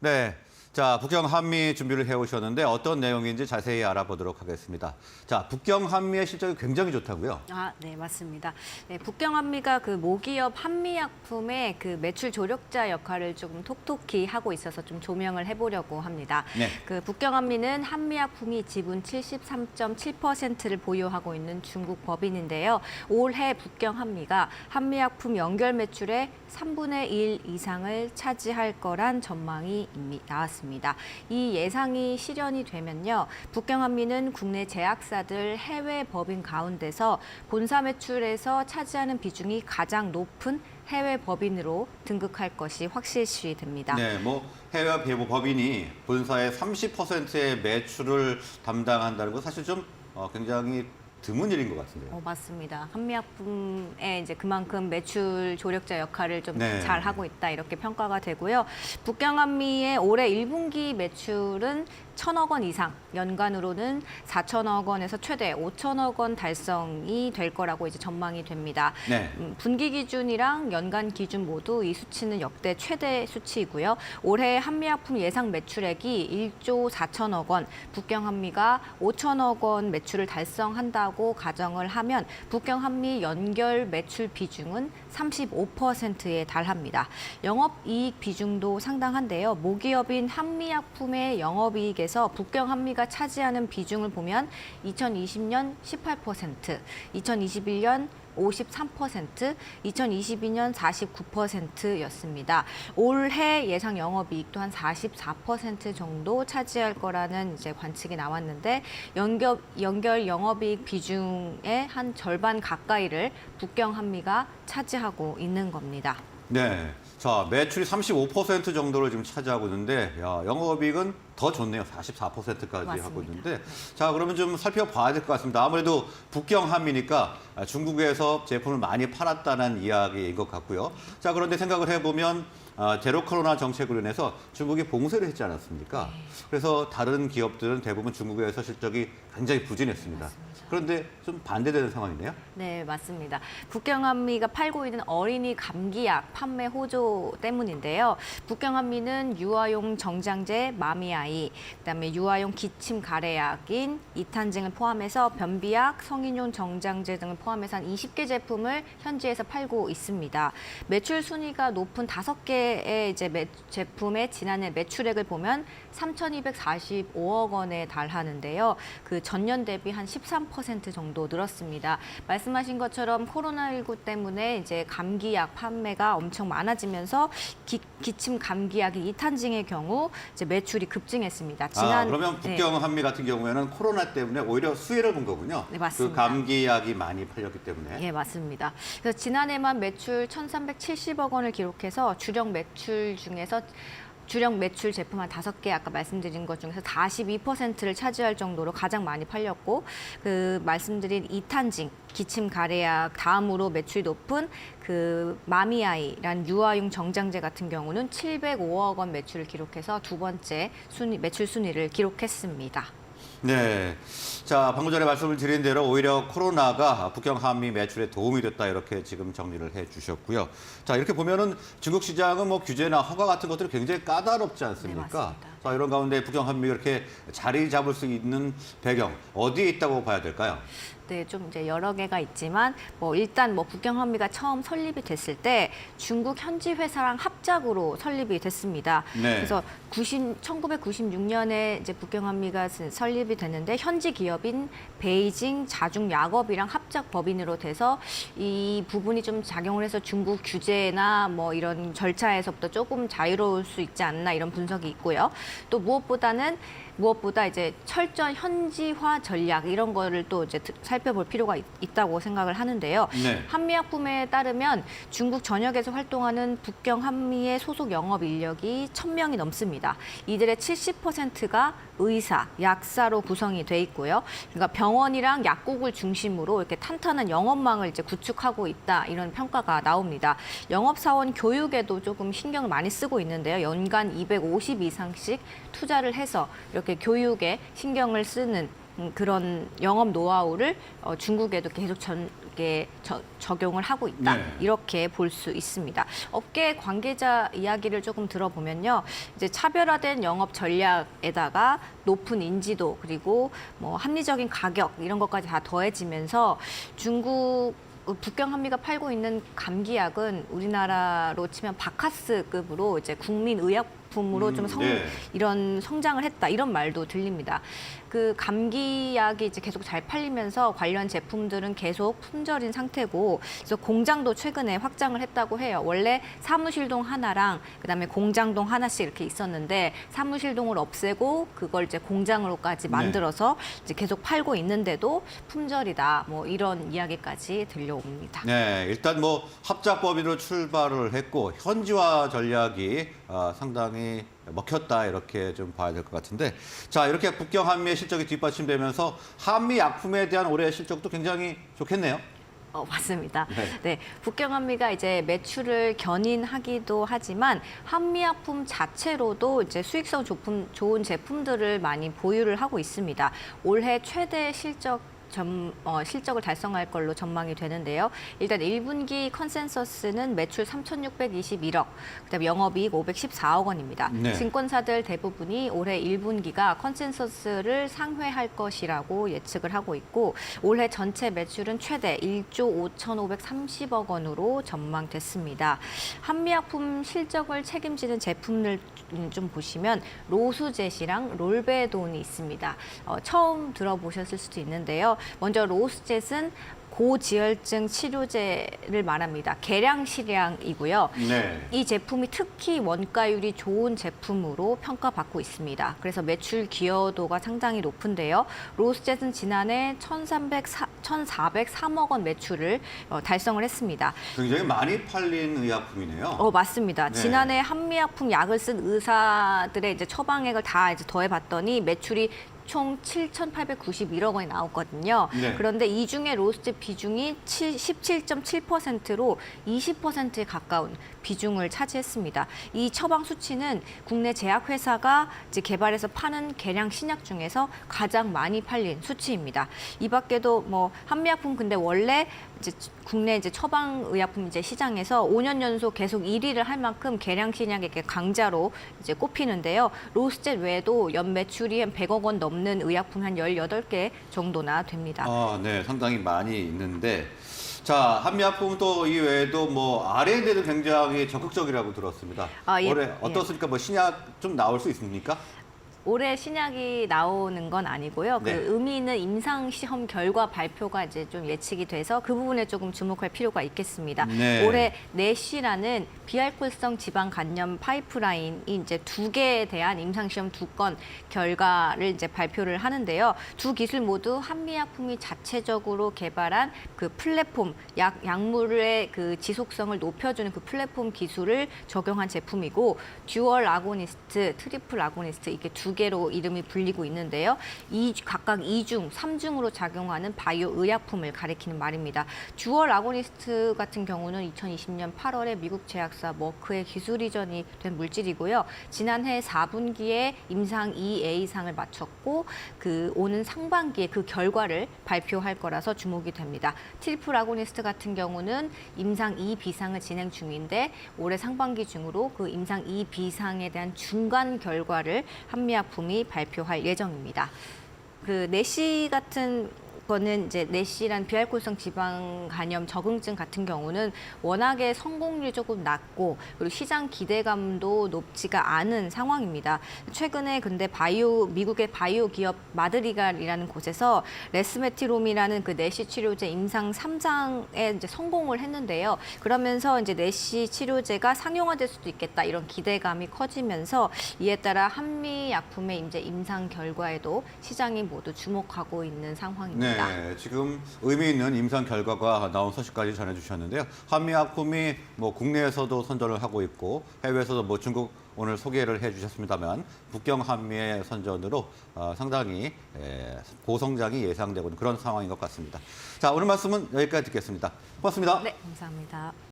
네. 자, 북경 한미 준비를 해오셨는데 어떤 내용인지 자세히 알아보도록 하겠습니다. 자, 북경 한미의 실적이 굉장히 좋다고요? 네, 맞습니다. 네, 북경 한미가 그 모기업 한미약품의 그 매출 조력자 역할을 조금 톡톡히 하고 있어서 좀 조명을 해보려고 합니다. 네. 그 북경 한미는 한미약품이 지분 73.7%를 보유하고 있는 중국 법인인데요. 올해 북경 한미가 한미약품 연결 매출의 3분의 1 이상을 차지할 거란 전망이 이미 나왔습니다. 이 예상이 실현이 되면요, 북경한미는 국내 제약사들 해외 법인 가운데서 본사 매출에서 차지하는 비중이 가장 높은 해외 법인으로 등극할 것이 확실시 됩니다. 네, 뭐 해외 배부 법인이 본사의 30%의 매출을 담당한다는 건 사실 좀 굉장히 드문 일인 것 같은데요. 맞습니다. 한미약품에 이제 그만큼 매출 조력자 역할을 좀 네. 잘 하고 있다 이렇게 평가가 되고요. 북경한미의 올해 1분기 매출은 1,000억 원 이상, 연간으로는 4천억 원에서 최대 5천억 원 달성이 될 거라고 이제 전망이 됩니다. 네. 분기 기준이랑 연간 기준 모두 이 수치는 역대 최대 수치이고요. 올해 한미약품 예상 매출액이 1조 4천억 원, 북경한미가 5천억 원 매출을 달성한다고 가정을 하면 북경한미 연결 매출 비중은 35%에 달합니다. 영업이익 비중도 상당한데요. 모기업인 한미약품의 영업이익에서 북경한미가 차지하는 비중을 보면 2020년 18%, 2021년 53%, 2022년 49%였습니다. 올해 예상 영업이익 또한 44% 정도 차지할 거라는 이제 관측이 나왔는데 연결 영업이익 비중의 한 절반 가까이를 북경한미가 차지하고 있는 겁니다. 네. 자, 매출이 35% 정도를 지금 차지하고 있는데, 야, 영업이익은 더 좋네요. 44%까지 맞습니다. 하고 있는데. 자, 그러면 좀 살펴봐야 될 것 같습니다. 아무래도 북경 한미니까 중국에서 제품을 많이 팔았다는 이야기인 것 같고요. 자, 그런데 생각을 해보면 제로 코로나 정책으로 인해서 중국이 봉쇄를 했지 않았습니까? 그래서 다른 기업들은 대부분 중국에서 실적이 굉장히 부진했습니다. 그런데 좀 반대되는 상황이네요. 네, 맞습니다. 북경한미가 팔고 있는 어린이 감기약 판매 호조 때문인데요. 북경한미는 유아용 정장제 마미아이, 그다음에 유아용 기침 가래약인 이탄증을 포함해서 변비약, 성인용 정장제 등을 포함해서 한 20개 제품을 현지에서 팔고 있습니다. 매출 순위가 높은 5개의 이제 제품의 지난해 매출액을 보면 3,245억 원에 달하는데요. 그 전년 대비 한 13% 정도 늘었습니다. 말씀하신 것처럼 코로나19 때문에 이제 감기약 판매가 엄청 많아지면서 기침 감기약이 이탄증의 경우 이제 매출이 급증했습니다. 그러면 북경 한미 같은 경우에는 코로나 때문에 오히려 수혜를 본 거군요. 네, 맞습니다. 그 감기약이 많이 팔렸기 때문에. 네, 맞습니다. 그래서 지난해만 매출 1,370억 원을 기록해서 주력 매출 제품 한 5개 아까 말씀드린 것 중에서 42%를 차지할 정도로 가장 많이 팔렸고, 그 말씀드린 이탄징, 기침 가래약 다음으로 매출이 높은 그 마미아이란 유아용 정장제 같은 경우는 705억 원 매출을 기록해서 두 번째 매출 순위를 기록했습니다. 네. 자, 방금 전에 말씀을 드린 대로 오히려 코로나가 북경 한미 매출에 도움이 됐다 이렇게 지금 정리를 해 주셨고요. 자, 이렇게 보면은 중국 시장은 뭐 규제나 허가 같은 것들이 굉장히 까다롭지 않습니까? 네, 맞습니다. 자, 이런 가운데 북경 한미가 이렇게 자리 잡을 수 있는 배경 어디에 있다고 봐야 될까요? 네, 좀 이제 여러 개가 있지만 일단 북경한미가 처음 설립이 됐을 때 중국 현지 회사랑 합작으로 설립이 됐습니다. 네. 그래서 1996년에 이제 북경한미가 설립이 됐는데 현지 기업인 베이징 자중약업이랑 합작 법인으로 돼서 이 부분이 좀 작용을 해서 중국 규제나 이런 절차에서부터 조금 자유로울 수 있지 않나 이런 분석이 있고요. 또 무엇보다 이제 철저한 현지화 전략 이런 거를 또 이제 살펴볼 필요가 있다고 생각을 하는데요. 네. 한미약품에 따르면 중국 전역에서 활동하는 북경 한미의 소속 영업 인력이 1,000명이 넘습니다. 이들의 70%가 의사, 약사로 구성이 돼 있고요. 그러니까 병원이랑 약국을 중심으로 이렇게 탄탄한 영업망을 이제 구축하고 있다 이런 평가가 나옵니다. 영업사원 교육에도 조금 신경을 많이 쓰고 있는데요. 연간 250 이상씩 투자를 해서 이렇게 교육에 신경을 쓰는 그런 영업 노하우를 중국에도 계속 게 적용을 하고 있다. 네. 이렇게 볼 수 있습니다. 업계 관계자 이야기를 조금 들어보면요. 이제 차별화된 영업 전략에다가 높은 인지도 그리고 뭐 합리적인 가격 이런 것까지 다 더해지면서 중국 북경 한미가 팔고 있는 감기약은 우리나라로 치면 바카스급으로 이제 국민 의약품으로 좀 네. 이런 성장을 했다 이런 말도 들립니다. 그 감기약이 이제 계속 잘 팔리면서 관련 제품들은 계속 품절인 상태고 그래서 공장도 최근에 확장을 했다고 해요. 원래 사무실동 하나랑 그다음에 공장동 하나씩 이렇게 있었는데 사무실동을 없애고 그걸 이제 공장으로까지 만들어서 이제 계속 팔고 있는데도 품절이다. 뭐 이런 이야기까지 들려옵니다. 네, 일단 뭐 합작법인으로 출발을 했고 현지화 전략이 상당히 먹혔다 이렇게 좀 봐야 될 것 같은데 자 이렇게 북경 한미의 실적이 뒷받침되면서 한미 약품에 대한 올해의 실적도 굉장히 좋겠네요. 맞습니다. 네. 네, 북경 한미가 이제 매출을 견인하기도 하지만 한미약품 자체로도 이제 수익성 좋은 제품들을 많이 보유를 하고 있습니다. 올해 최대 실적을 달성할 걸로 전망이 되는데요. 일단 1분기 컨센서스는 매출 3,621억, 그다음에 영업이익 514억 원입니다. 네. 증권사들 대부분이 올해 1분기가 컨센서스를 상회할 것이라고 예측을 하고 있고 올해 전체 매출은 최대 1조 5,530억 원으로 전망됐습니다. 한미약품 실적을 책임지는 제품을 좀 보시면 로수젯이랑 롤베돈이 있습니다. 처음 들어보셨을 수도 있는데요. 먼저 로스젯은 고지혈증 치료제를 말합니다. 계량시량이고요. 네. 이 제품이 특히 원가율이 좋은 제품으로 평가받고 있습니다. 그래서 매출 기여도가 상당히 높은데요. 로스젯은 지난해 1,403억 원 매출을 달성을 했습니다. 굉장히 많이 팔린 의약품이네요. 맞습니다. 네. 지난해 한미약품 약을 쓴 의사들의 이제 처방액을 다 이제 더해봤더니 매출이 총 7,891억 원이 나왔거든요. 네. 그런데 이 중에 로스젯 비중이 17.7%로 20%에 가까운 비중을 차지했습니다. 이 처방 수치는 국내 제약회사가 이제 개발해서 파는 계량 신약 중에서 가장 많이 팔린 수치입니다. 이 밖에도 뭐 한미약품 근데 원래 이제 국내 이제 처방의약품 이제 시장에서 5년 연속 계속 1위를 할 만큼 계량 신약에게 강자로 이제 꼽히는데요. 로스젯 외에도 연 매출이 한 100억 원 넘는 의약품 한 18개 정도나 됩니다. 네, 상당히 많이 있는데 자 한미약품 또 이외에도 뭐 R&D도 굉장히 적극적이라고 들었습니다. 예. 올해 어떻습니까? 뭐 신약 좀 나올 수 있습니까? 올해 신약이 나오는 건 아니고요. 네. 그 의미 있는 임상 시험 결과 발표가 이제 좀 예측이 돼서 그 부분에 조금 주목할 필요가 있겠습니다. 네. 올해 내시라는 비알코올성 지방 간염 파이프라인이 이제 2개에 대한 임상 시험 2건 결과를 이제 발표를 하는데요. 두 기술 모두 한미약품이 자체적으로 개발한 그 플랫폼 약물의 그 지속성을 높여주는 그 플랫폼 기술을 적용한 제품이고 듀얼 아고니스트, 트리플 아고니스트 이게 2개로 이름이 불리고 있는데요. 각각 2중, 3중으로 작용하는 바이오 의약품을 가리키는 말입니다. 듀얼 아고니스트 같은 경우는 2020년 8월에 미국 제약사 머크의 기술 이전이 된 물질이고요. 지난해 4분기에 임상 2A상을 마쳤고 그 오는 상반기에 그 결과를 발표할 거라서 주목이 됩니다. 트리플 아고니스트 같은 경우는 임상 2B상을 진행 중인데 올해 상반기 중으로 그 임상 2B상에 대한 중간 결과를 한미약품이 발표할 예정입니다. 그 내시 같은 거는 이제 내시란 비알코올성 지방 간염 적응증 같은 경우는 워낙에 성공률이 조금 낮고 그리고 시장 기대감도 높지가 않은 상황입니다. 최근에 근데 미국의 바이오 기업 마드리갈이라는 곳에서 레스메티롬이라는 그 내시 치료제 임상 3상에 이제 성공을 했는데요. 그러면서 이제 내시 치료제가 상용화될 수도 있겠다 이런 기대감이 커지면서 이에 따라 한미 약품의 이제 임상 결과에도 시장이 모두 주목하고 있는 상황입니다. 네, 지금 의미 있는 임상 결과가 나온 소식까지 전해주셨는데요. 한미약품이 뭐 국내에서도 선전을 하고 있고 해외에서도 뭐 중국 오늘 소개를 해주셨습니다만 북경 한미의 선전으로 상당히 고성장이 예상되고 있는 그런 상황인 것 같습니다. 자, 오늘 말씀은 여기까지 듣겠습니다. 고맙습니다. 네, 감사합니다.